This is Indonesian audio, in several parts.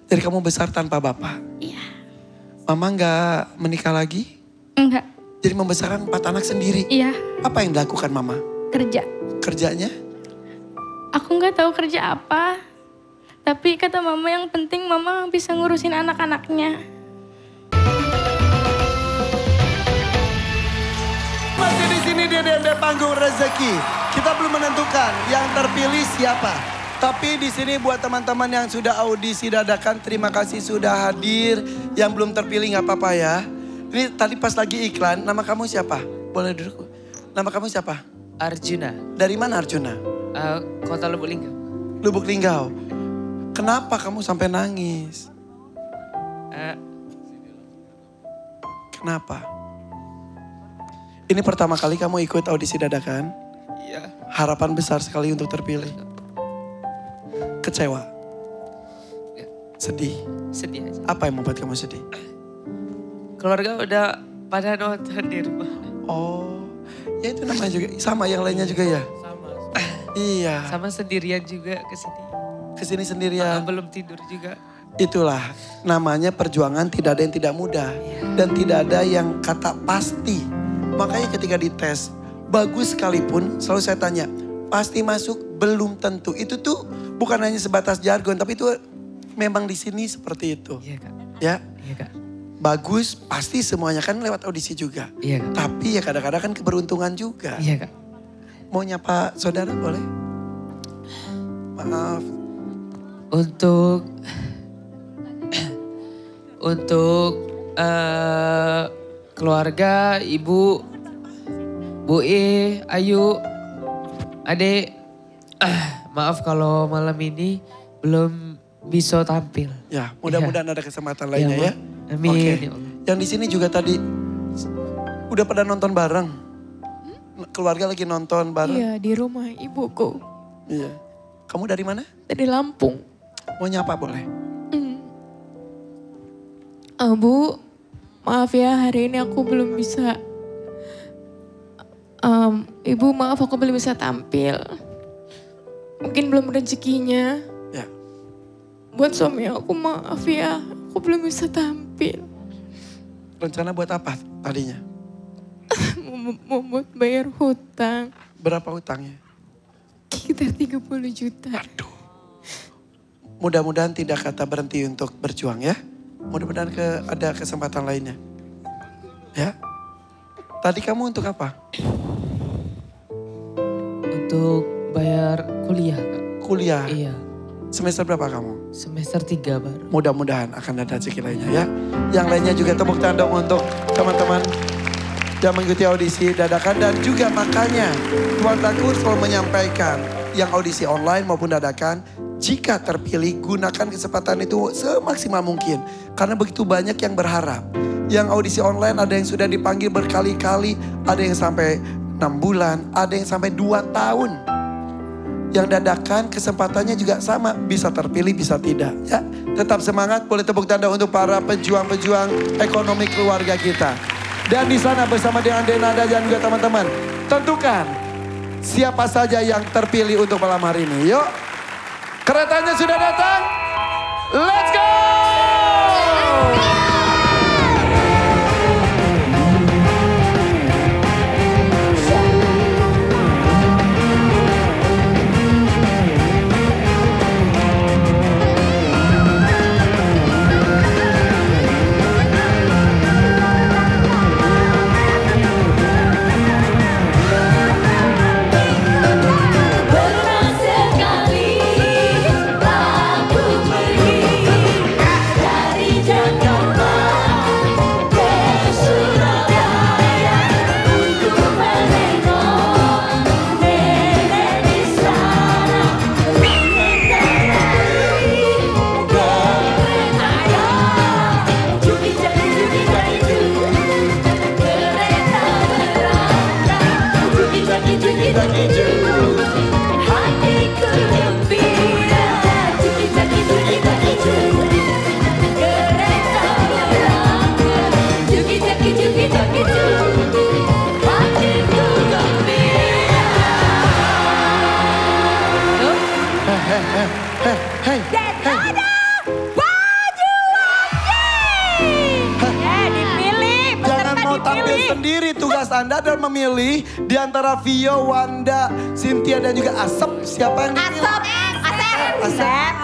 Jadi kamu besar tanpa bapak? Iya. Mama nggak menikah lagi? Enggak. Jadi membesarkan 4 anak sendiri? Iya. Apa yang dilakukan mama? Kerja. Kerjanya? Aku nggak tahu kerja apa. Tapi kata mama yang penting mama bisa ngurusin anak-anaknya. Masih di sini dia di panggung rezeki. Kita belum menentukan yang terpilih siapa. Tapi di sini buat teman-teman yang sudah audisi dadakan, terima kasih sudah hadir. Yang belum terpilih nggak apa-apa ya. Ini tadi pas lagi iklan, nama kamu siapa? Boleh duduk. Nama kamu siapa? Arjuna. Dari mana Arjuna? Kota Lubuk Linggau. Lubuk Linggau. Kenapa kamu sampai nangis? Kenapa? Ini pertama kali kamu ikut audisi dadakan? Iya. Harapan besar sekali untuk terpilih. Kecewa? Ya. Sedih? Sedih aja. Apa yang membuat kamu sedih? Keluarga udah pada nonton di rumah. Oh, ya itu namanya juga. Sama yang lainnya juga ya? Sama. Iya. Sama sendirian juga kesini. Kesini sendirian. Belum tidur juga. Itulah namanya perjuangan, tidak ada yang tidak mudah. Dan tidak ada yang kata pasti. Makanya ketika dites, bagus sekalipun selalu saya tanya, pasti masuk belum tentu. Itu tuh bukan hanya sebatas jargon, tapi itu memang di sini seperti itu. Iya Kak. Ya, Iya Kak. bagus pasti semuanya kan lewat audisi juga. Iya Kak. Tapi ya kadang-kadang kan keberuntungan juga. Iya Kak. Mau nyapa saudara boleh? Maaf. Untuk keluarga, ibu, Bu E, Ayu, adek, maaf kalau malam ini belum bisa tampil. Ya, mudah-mudahan ada kesempatan lainnya ya. Amin. Oke. Ya Allah. Yang di sini juga tadi udah pada nonton bareng. Keluarga lagi nonton bareng. Iya, di rumah ibuku. Iya. Kamu dari mana? Dari Lampung. Mau nyapa boleh? Bu, maaf ya hari ini aku belum bisa. Ibu maaf aku belum bisa tampil. Mungkin belum rezekinya. Ya. Buat suami aku maaf ya, aku belum bisa tampil. Rencana buat apa tadinya? Mau buat bayar hutang. Berapa hutangnya? Sekitar 30 juta. Aduh. Mudah-mudahan tidak kata berhenti untuk berjuang ya. Mudah-mudahan ada kesempatan lainnya. Ya. Tadi kamu untuk apa? Untuk bayar kuliah Kak. Kuliah. Iya. Semester berapa kamu? Semester 3 baru. Mudah-mudahan akan ada rezeki lainnya ya. Yang lainnya juga tepuk tangan dong untuk teman-teman yang mengikuti audisi dadakan. Dan juga makanya Tuan Takur selalu menyampaikan yang audisi online maupun dadakan. Jika terpilih gunakan kesempatan itu semaksimal mungkin. Karena begitu banyak yang berharap. Yang audisi online ada yang sudah dipanggil berkali-kali. Ada yang sampai 6 bulan, ada yang sampai 2 tahun. Yang dadakan kesempatannya juga sama, bisa terpilih bisa tidak ya. Tetap semangat, boleh tepuk tanda untuk para pejuang-pejuang ekonomi keluarga kita. Dan di sana bersama dengan Denada dan juga teman-teman, tentukan siapa saja yang terpilih untuk malam hari ini. Yuk, keretanya sudah datang, let's go! Pernah sekali aku bebas Anda dan memilih di antara Vio, Wanda, Cynthia dan juga Asep. Siapa yang dipilih? Asep.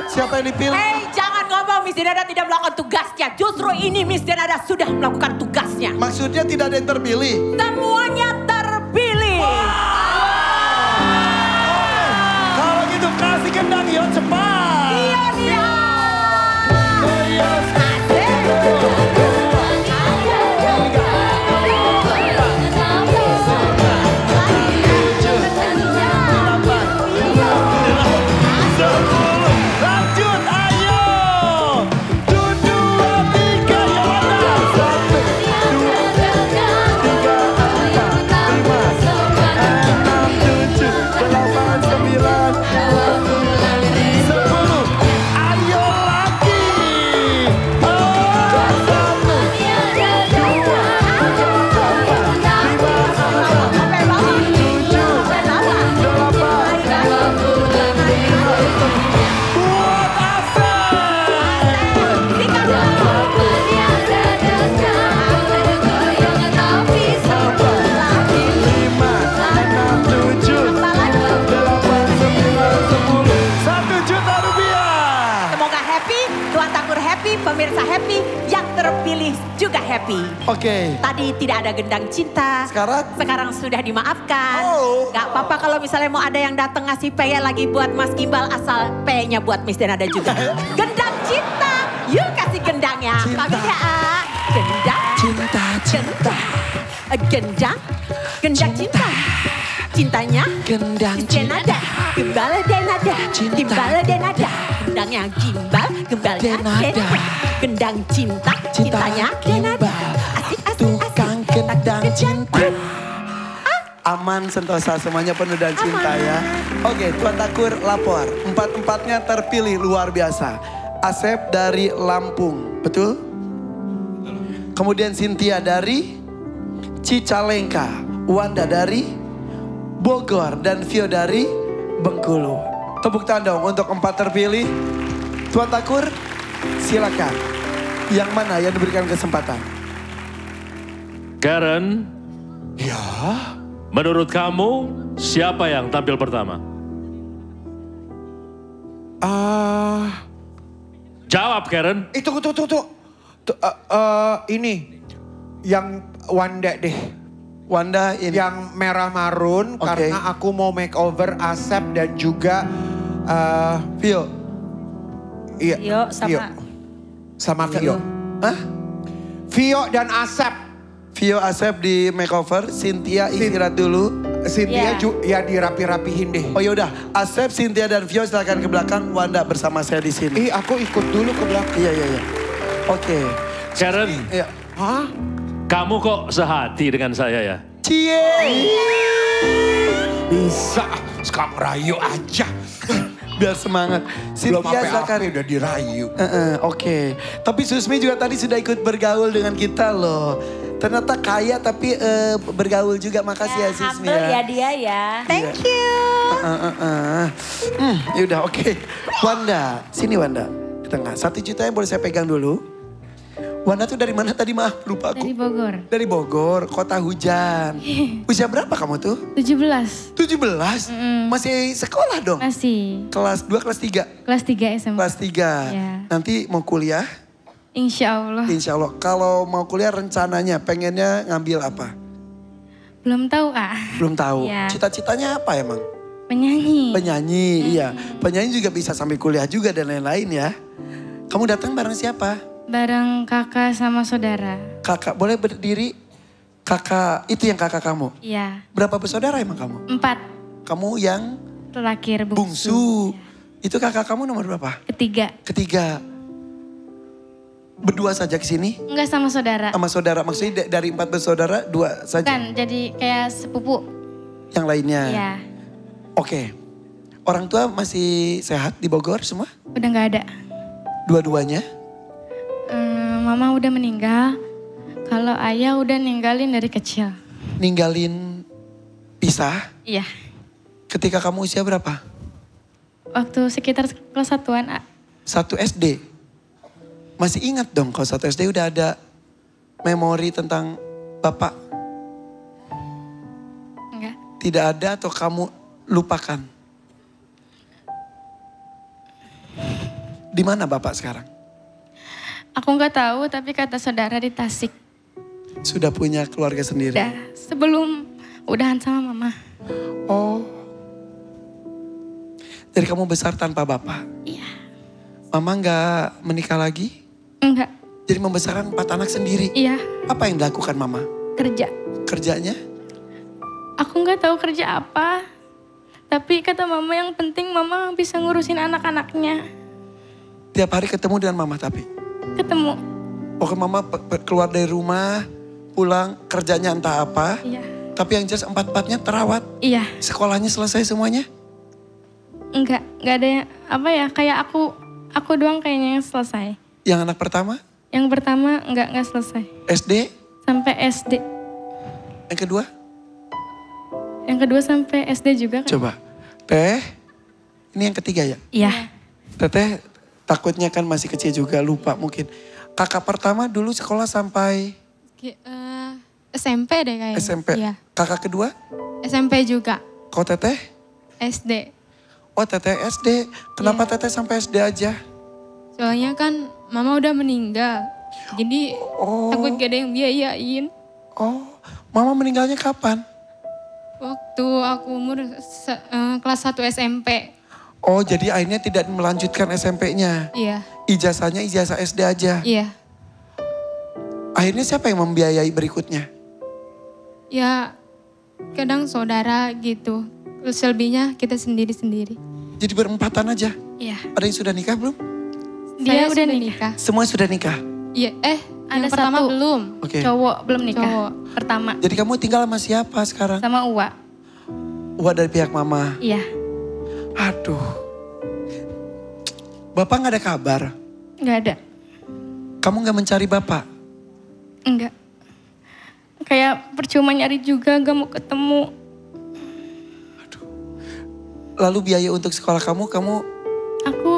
Siapa yang dipilih? Hei, jangan ngomong Miss Denada tidak melakukan tugasnya. Justru ini Miss Denada sudah melakukan tugasnya. Maksudnya tidak ada yang terpilih? Semuanya terpilih. Kalau gitu kasih gendang yo cepat. Iya, iya. Lanjut, ayo. 2, 3, Yolanda. 1, 2, 3, 4, 5, 6, 7, 8, 9, 10. Ayo lagi. 1 juta rupiah. Semoga happy, Tuan Tanggur happy, pemirsa happy, yang terpilih juga happy. Oke. Tadi tidak ada gendang cinta. Sekarang sudah dimaafkan. Oh. Gak apa-apa kalau misalnya mau ada yang datang ngasih pay lagi buat Mas Gimbal, asal pay-nya buat Miss Denada juga. Gendang cinta, yuk kasih gendangnya. Cinta. Kami ya, gendang. Cinta, cinta. Gendang, gendang cinta. Cintanya, Gendang Denada, Gimbal Denada, Cinta. Gimbal Denada. Gendangnya Gimbal, Gimbalnya Denada. Denada. Gendang cinta, cintanya Denada. Asik, asik, Tukang asik. gendang cinta. Aman sentosa semuanya penuh dan cinta ya. Oke, Tuan Takur lapor. 4-4-nya terpilih luar biasa. Asep dari Lampung, betul? Kemudian Cynthia dari Cicalengka, Wanda dari Bogor dan Vio dari Bengkulu. Tepuk tangan dong untuk 4 terpilih. Tuan Takur silakan. Yang mana yang diberikan kesempatan? Karen, Ya. menurut kamu siapa yang tampil pertama? Jawab Karen. Tuh. Ini yang Wanda deh. Wanda ini. Yang merah marun Oke. karena aku mau makeover Asep dan juga Vio. iya, Vio sama- sama Vio. Hah? Vio dan Asep. Vio Asep di makeover, Cynthia istirahat dulu. Cynthia Iya. ya dirapi-rapihin deh. Oh yaudah, Asep, Cynthia dan Vio silakan ke belakang. Wanda bersama saya di sini. Aku ikut dulu ke belakang. Iya. Oke. Karen, Iya. Hah? kamu kok sehati dengan saya ya? Cie. Bisa, sekarang rayu aja. Biar semangat. Belum Cynthia silakan. apa-apa udah dirayu. Oke. Tapi Susmi juga tadi sudah ikut bergaul dengan kita loh. Ternyata kaya tapi bergaul juga. Makasih ya Susmi ya. dia ya. Thank you. Yaudah oke. Wanda, sini Wanda. Di tengah. 1 juta yang boleh saya pegang dulu. Wanda tuh dari mana tadi maaf lupa aku. Dari Bogor. Dari Bogor, kota hujan. Usia berapa kamu tuh? 17. 17? Masih sekolah dong? Masih. Kelas 2, kelas 3? Kelas 3 SMA. Kelas 3. Ya. Nanti mau kuliah? Insya Allah. Insya Allah. Kalau mau kuliah rencananya pengennya ngambil apa? Belum tahu Belum tahu. Iya. Cita-citanya apa emang? Penyanyi. Penyanyi, iya. Penyanyi juga bisa sambil kuliah juga dan lain-lain ya. Kamu datang bareng siapa? Bareng kakak sama saudara. Kakak, boleh berdiri? Kakak, itu yang kakak kamu? Iya. Berapa bersaudara emang kamu? 4. Kamu yang Terakhir bungsu. bungsu. Itu kakak kamu nomor berapa? Ketiga. Ketiga. Berdua saja ke sini? Enggak sama saudara. Sama saudara, maksudnya dari 4 bersaudara 2 saja? Bukan, jadi kayak sepupu. Yang lainnya? Iya. Oke. Orang tua masih sehat di Bogor semua? Udah nggak ada. Dua-duanya? Mama udah meninggal. Kalau ayah udah ninggalin dari kecil. Ninggalin pisah? Iya. Ketika kamu usia berapa? Waktu sekitar kelas 1-an. 1 SD? Masih ingat dong kalau 1 SD udah ada memori tentang bapak? tidak ada atau kamu lupakan? Di mana Bapak sekarang? Aku nggak tahu, tapi kata saudara di Tasik. Sudah punya keluarga sendiri? Udah, sebelum udahan sama mama. Oh. Jadi kamu besar tanpa bapak? Iya. Mama nggak menikah lagi? Enggak, Jadi membesarkan 4 anak sendiri? iya, Apa yang dilakukan mama? kerja. Kerjanya? Aku nggak tahu kerja apa. Tapi kata mama yang penting mama bisa ngurusin anak-anaknya. Tiap hari ketemu dengan mama tapi? Ketemu, Pokoknya mama keluar dari rumah, pulang kerjanya entah apa. iya. Tapi yang jelas 4-4-nya terawat. Iya, Sekolahnya selesai semuanya? enggak ada yang, apa ya, kayak aku doang kayaknya yang selesai. Yang anak pertama? Yang pertama enggak selesai. SD? Sampai SD. Yang kedua? Yang kedua sampai SD juga kan? Coba. Teh, ini yang ketiga ya? Iya. Teteh takutnya kan masih kecil juga, lupa mungkin. Kakak pertama dulu sekolah sampai SMP deh kayaknya. SMP. Iya. Kakak kedua? SMP juga. Kau teteh? SD. Oh teteh SD. Kenapa teteh sampai SD aja? Soalnya kan mama udah meninggal. Jadi takut gak ada yang biayain. Oh, mama meninggalnya kapan? Waktu aku umur kelas 1 SMP. Oh, jadi akhirnya tidak melanjutkan SMP-nya. Iya. Ijazahnya ijazah SD aja. Iya. Akhirnya siapa yang membiayai berikutnya? Ya kadang saudara gitu. Terus selebihnya kita sendiri-sendiri. Jadi berempatan aja. Iya. Ada yang sudah nikah belum? Dia Saya udah nikah. Semua sudah nikah? Iya, Ada yang pertama satu. belum. Oke. Cowok belum nikah. Cowok. Pertama Jadi kamu tinggal sama siapa sekarang? sama Uwa. Wah dari pihak mama. Iya. Aduh. Bapak gak ada kabar? Nggak ada. Kamu gak mencari bapak? Enggak. Kayak percuma nyari juga, gak mau ketemu. Lalu biaya untuk sekolah kamu Aku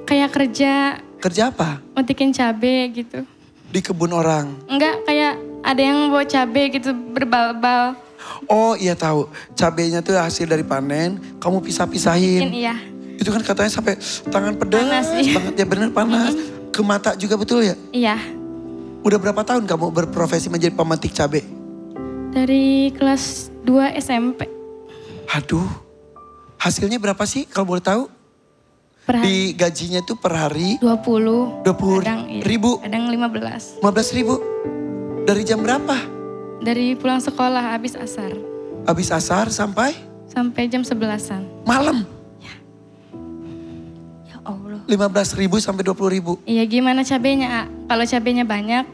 kayak kerja apa? metikin cabe gitu. Di kebun orang? Enggak, kayak ada yang bawa cabe gitu berbal-bal. Oh iya tahu, cabenya tuh hasil dari panen, kamu Mungkin pisah-pisahin. iya. Itu kan katanya sampai tangan pedas Panas, iya. banget ya, bener panas. Ke mata juga betul ya? Iya. Udah berapa tahun kamu berprofesi menjadi pemetik cabe? Dari kelas 2 SMP. Aduh, hasilnya berapa sih kalau boleh tahu? Per hari. Di gajinya tuh per hari 20. 20 Kadang, iya. ribu, Kadang 15. 15 ribu. Dari jam berapa? Dari pulang sekolah habis asar. Habis asar sampai Sampai jam 11-an. malam. Ya Allah. 15 ribu sampai 20 ribu. Iya gimana cabenya, A? Kalau cabenya banyak,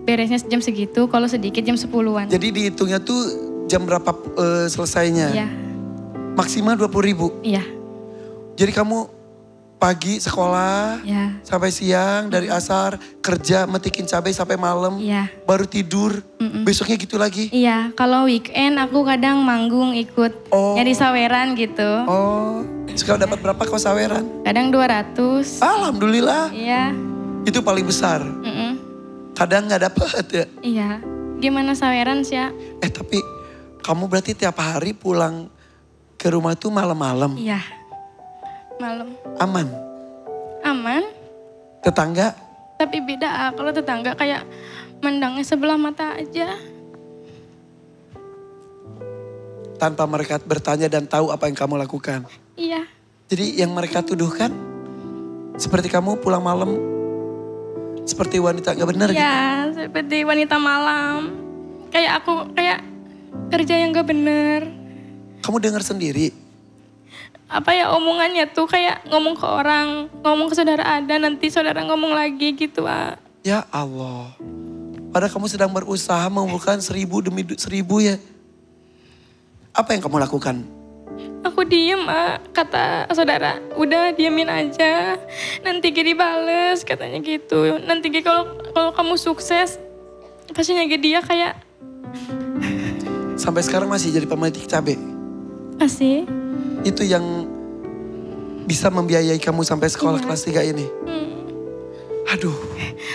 beresnya jam segitu. Kalau sedikit jam 10-an. Jadi dihitungnya tuh jam berapa selesainya? Iya. Maksimal 20 ribu. Iya. Jadi kamu pagi sekolah Iya. sampai siang, dari asar kerja metikin cabai sampai malam, Iya. baru tidur, besoknya gitu lagi. Iya, kalau weekend aku kadang manggung ikut Oh. nyari saweran gitu. Oh, sekarang dapat berapa kau saweran? Kadang 200. Alhamdulillah, Iya. itu paling besar. Mm-mm. Kadang nggak dapat ya. Iya. Gimana saweran sih, ya? Tapi kamu berarti tiap hari pulang ke rumah tuh malam-malam, Iya. Malam. aman? Aman, Tetangga? tapi beda, A. Kalau tetangga kayak mandangnya sebelah mata aja. Tanpa mereka bertanya dan tahu apa yang kamu lakukan. Iya. Jadi yang mereka tuduhkan, seperti kamu pulang malam, seperti wanita gak benar gitu. Iya, seperti wanita malam. Kayak aku, kayak kerja yang gak bener. Kamu dengar sendiri. Apa ya omongannya tuh kayak ngomong ke orang, ngomong ke saudara ada, nanti saudara ngomong lagi gitu, A. Ya Allah. Padahal kamu sedang berusaha mengumpulkan 1000 demi 1000 ya. Apa yang kamu lakukan? Aku diem, A. Kata saudara, udah diemin aja. Nanti Giri bales, katanya gitu. Nanti Giri kalau kamu sukses, pasti nyagi dia kayak Sampai sekarang masih jadi pemetik cabai. masih. Itu yang bisa membiayai kamu sampai sekolah kelas 3 ini. Aduh,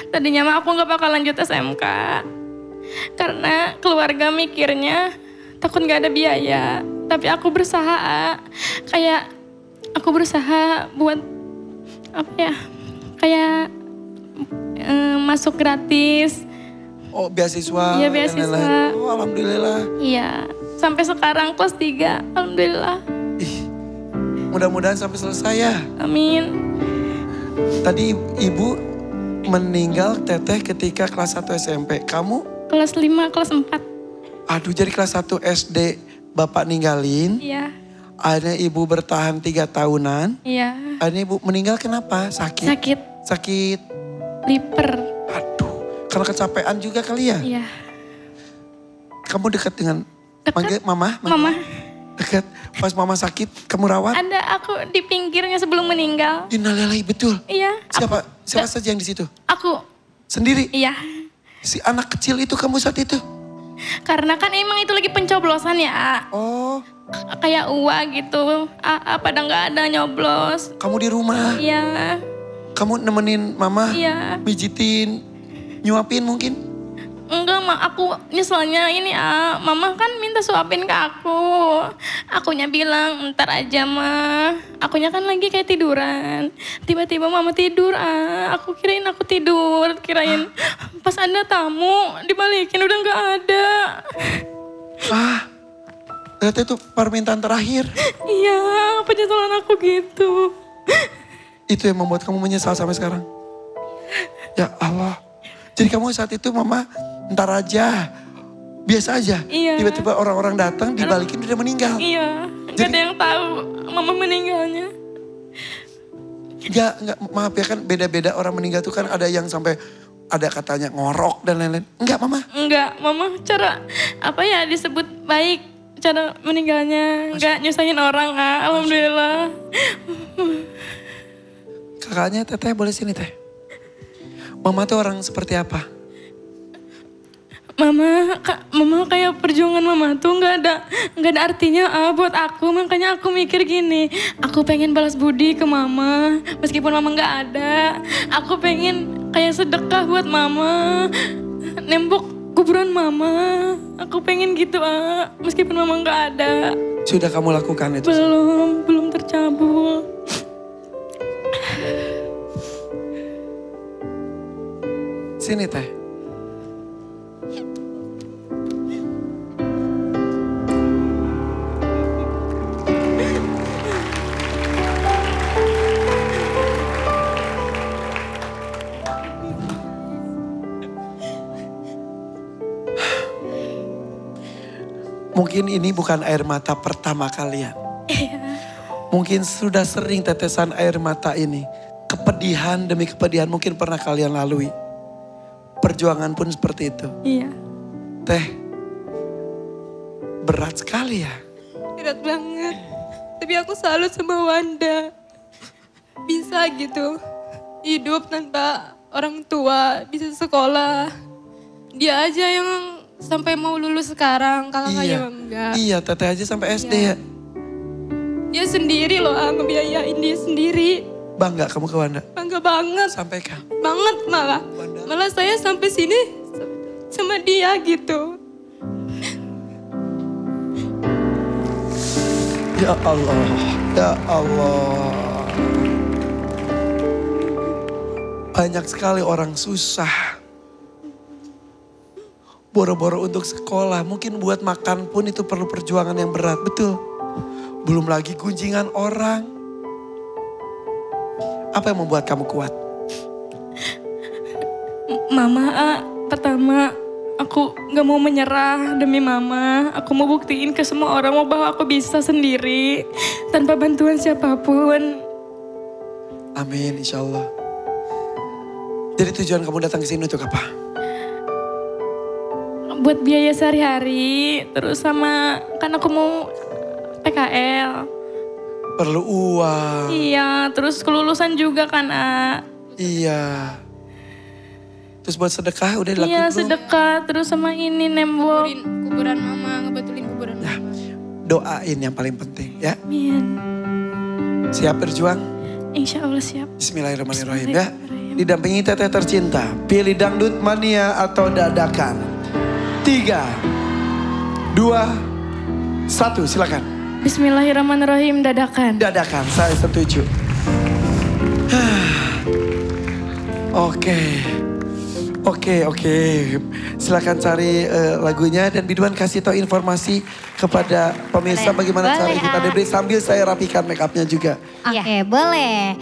Tadinya mah aku gak bakal lanjut SMK. Karena keluarga mikirnya takut gak ada biaya. Tapi aku berusaha, kayak aku berusaha buat apa ya, kayak masuk gratis. Oh beasiswa. Iya, dan beasiswa. lain-lain. Oh alhamdulillah. Iya, sampai sekarang kelas 3, alhamdulillah. Ih, mudah-mudahan sampai selesai ya. Amin. Tadi ibu meninggal teteh ketika kelas 1 SMP. Kamu? Kelas 5, kelas 4. Aduh jadi kelas 1 SD bapak ninggalin. Iya, Akhirnya ibu bertahan 3 tahunan. iya. Akhirnya ibu meninggal kenapa? Sakit? Sakit, Sakit. liver. Aduh, karena kecapean juga kali ya? Iya. Kamu dekat dengan Dekat. manggil mama? Mama, Dekat. Pas mama sakit, kamu rawat? ada aku di pinggirnya sebelum meninggal. Innalillahi, betul. Iya. Siapa saja yang di situ? Aku, Sendiri? iya. Si anak kecil itu kamu saat itu? Karena kan emang itu lagi pencoblosan ya. Oh, Kayak uang gitu. Pada nggak ada nyoblos. kamu di rumah. Iya, Kamu nemenin mama, iya. mijitin, nyuapin mungkin? Enggak, aku nyeselnya ini mama kan minta suapin ke aku. Akunya bilang ntar aja mah. Akunya kan lagi kayak tiduran. Tiba-tiba mama tidur aku kirain aku tidur. Kirain pas ada tamu dibalikin udah nggak ada. Ternyata itu permintaan terakhir. Iya, penyesalan aku gitu. Itu yang membuat kamu menyesal sampai sekarang. Ya Allah. Jadi kamu saat itu mama ntar aja. Biasa aja. Iya. Tiba-tiba orang-orang datang dibalikin udah meninggal. Iya, nggak Jadi- ada yang tahu mama meninggalnya. Enggak, maaf ya kan beda-beda orang meninggal tuh kan ada yang sampai ada katanya ngorok dan lain-lain. Enggak mama. Enggak, mama cara apa ya disebut baik cara meninggalnya, enggak nyusahin orang. Alhamdulillah. Kakaknya teteh boleh sini teh. Mama tuh orang seperti apa? Mama kayak perjuangan mama tuh nggak ada artinya buat aku. Makanya aku mikir gini, aku pengen balas budi ke mama meskipun mama nggak ada. Aku pengen kayak sedekah buat mama, nembok kuburan mama. Aku pengen gitu meskipun mama nggak ada. Sudah kamu lakukan itu? Belum tercabul. Sini teh. Mungkin ini bukan air mata pertama kalian. Mungkin sudah sering tetesan air mata ini. Kepedihan demi kepedihan mungkin pernah kalian lalui. Perjuangan pun seperti itu. Iya. Teh, berat sekali ya. Berat banget. Tapi aku salut sama Wanda. Bisa gitu. Hidup tanpa orang tua, bisa sekolah. Dia aja yang sampai mau lulus sekarang, kakaknya enggak. Iya, teteh aja sampai SD ya. Dia sendiri loh, ngebiayain dia sendiri. Bangga kamu ke Wanda? Bangga banget. Sampaikan. Banget malah. Wanda. Malah saya sampai sini sama dia gitu. Ya Allah, ya Allah. Banyak sekali orang susah. Boro-boro untuk sekolah, mungkin buat makan pun itu perlu perjuangan yang berat, betul. Belum lagi gunjingan orang. Apa yang membuat kamu kuat? Mama, pertama aku gak mau menyerah demi mama. Aku mau buktiin ke semua orang bahwa aku bisa sendiri tanpa bantuan siapapun. Amin, insya Allah. Jadi tujuan kamu datang ke sini untuk apa? Buat biaya sehari-hari, terus sama kan aku mau PKL. Perlu uang. Iya, terus kelulusan juga kan, Iya. Terus buat sedekah udah dilakuin Iya, belum? sedekah, terus sama ini nembok. Kuburan mama, ngebetulin kuburan Ya, mama. doain yang paling penting ya. Amin. Siap berjuang? Insya Allah siap. Bismillahirrahmanirrahim ya. Didampingi teteh tercinta. Pilih dangdut mania atau dadakan. 3, 2, 1, silakan. Bismillahirrahmanirrahim, dadakan. Dadakan, saya setuju. Oke. Silakan cari lagunya dan Biduan kasih tahu informasi kepada pemirsa Boleh. bagaimana cara Boleh, ikutan debris sambil saya rapikan make upnya juga. Oke, boleh.